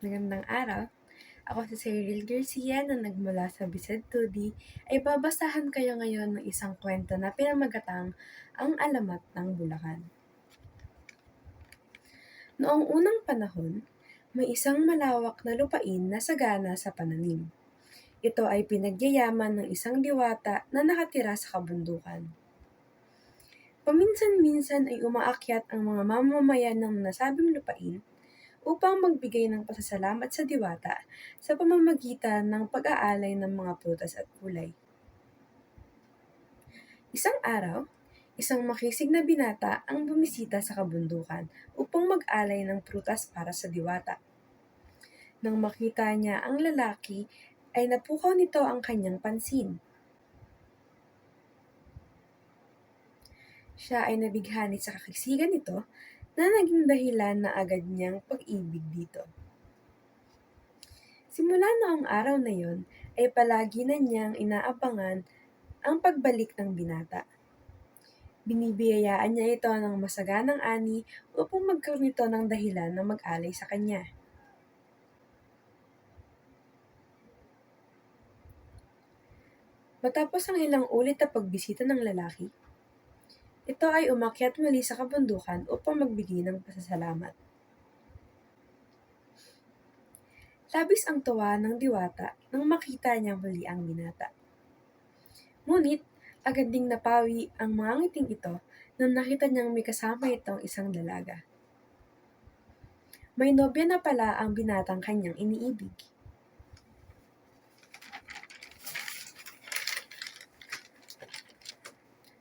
Magandang araw. Ako si Cyril Garcia na nagmula sa Bised 2D ay babasahan kayo ngayon ng isang kwento na pinamagatang Ang Alamat ng Bulacan. Noong unang panahon, may isang malawak na lupain na sagana sa pananim. Ito ay pinagyayaman ng isang diwata na nakatira sa kabundukan. Paminsan-minsan ay umaakyat ang mga mamamayan ng nasabing lupain upang magbigay ng pasasalamat sa diwata sa pamamagitan ng pag-aalay ng mga prutas at gulay. Isang araw, isang makisig na binata ang bumisita sa kabundukan upang mag-alay ng prutas para sa diwata. Nang makita niya ang lalaki, ay napukaw nito ang kanyang pansin. Siya ay nabighani sa kakisigan nito na naging dahilan na agad niyang pag-ibig dito. Simula noong araw na yon, ay palagi na niyang inaabangan ang pagbalik ng binata. Binibiyayaan niya ito ng masaganang ani upang magkaroon nito ng dahilan na mag-alay sa kanya. Matapos ang ilang ulit na pagbisita ng lalaki, ito ay umakyat muli sa kabundukan upang magbigay ng pasasalamat. Labis ang tuwa ng diwata nang makita niya muli ang binata. Ngunit, agad ding napawi ang mga ngiting ito nang nakita niyang may kasama itong isang dalaga. May nobya na pala ang binatang kanyang iniibig.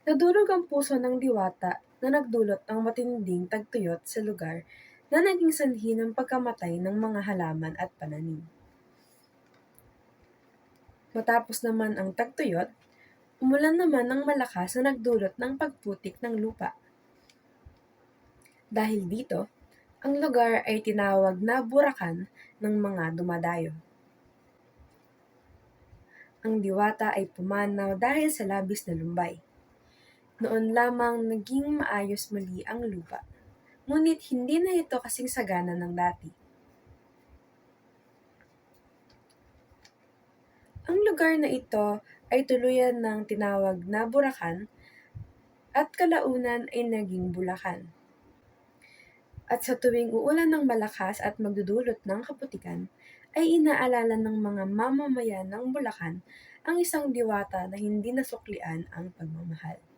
Nadurog ang puso ng diwata na nagdulot ng matinding tagtuyot sa lugar na naging sanhi ng pagkamatay ng mga halaman at pananim. Matapos naman ang tagtuyot, umulan naman ng malakas na nagdulot ng pagputik ng lupa. Dahil dito, ang lugar ay tinawag na Buracan ng mga dumadayo. Ang diwata ay pumanaw dahil sa labis na lumbay. Noon lamang naging maayos muli ang lupa, ngunit hindi na ito kasing sagana ng dati. Ang lugar na ito ay tuluyan ng tinawag na Buracan at kalaunan ay naging Bulacan. At sa tuwing uulan ng malakas at magdudulot ng kaputikan, ay inaalala ng mga mamamayan ng Bulacan ang isang diwata na hindi nasuklian ang pagmamahal.